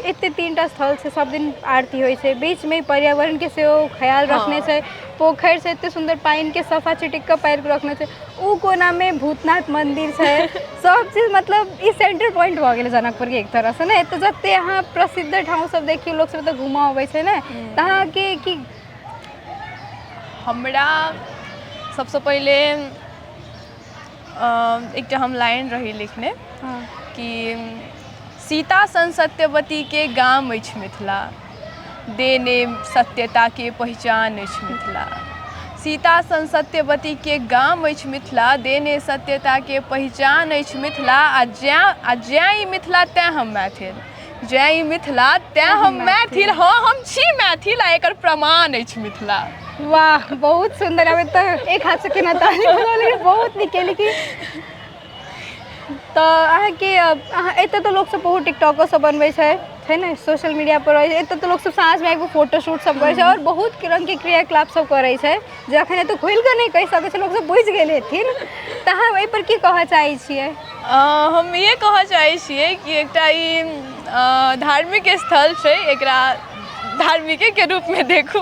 एते 3टा स्थल छै, सब दिन आरती होइ छै, बीच में पर्यावरण के सेहो ख्याल रखने छै, पोखर से एते सुंदर पानी के सफा छिटिक के पैर के रखने छै, उ कोना में भूतनाथ मंदिर छै, सब चीज मतलब ई सेंटर पॉइंट भ गेलै जनकपुर के एक तरह से ने। एते जते अहाँ प्रसिद्ध ठाव सब देखियो, लोग सब त घुमा अबै छै ने, त अहाँ के की हमरा सबसे पहले एक हम लाइन रही लिखने कि सीता सन सत्यवती के गाम अछि मिथिला, देने सत्यता के पहचान अछि मिथिला। सीता सन सत्यवती के गाम अछि मिथिला, देने सत्यता के पहचान अछि मिथिला। आ जै मिथिला तैं हम मैथिल, जै मिथिला तैं हम मैथिल। हाँ, हम छी मैथिल आ एकर प्रमाण अछि मिथिला। वाह, बहुत सुंदर। अब तो एक हाथ से केना ताली बजा, लेकिन बहुत नीक है। लेकिन तो अहाँ के एते तो लोग सब बहुत टिकटॉको सब बनबै छै ने, सोशल मीडिया पर एते तो लोग सब साँझ में एगो फोटो शूट सब करे छै और बहुत रंग के क्रियाकलाप सब करे छै, जे अखन तो खोल के नहीं कह सकै छै, लोग सब बुझ गेल हेथिन। त अहाँ एहि पर की कहऽ चाहै छियै? हम ये कहऽ चाहै छियै कि एकटा ई धार्मिक स्थल छै, एकरा धार्मिके के रूप में देखू।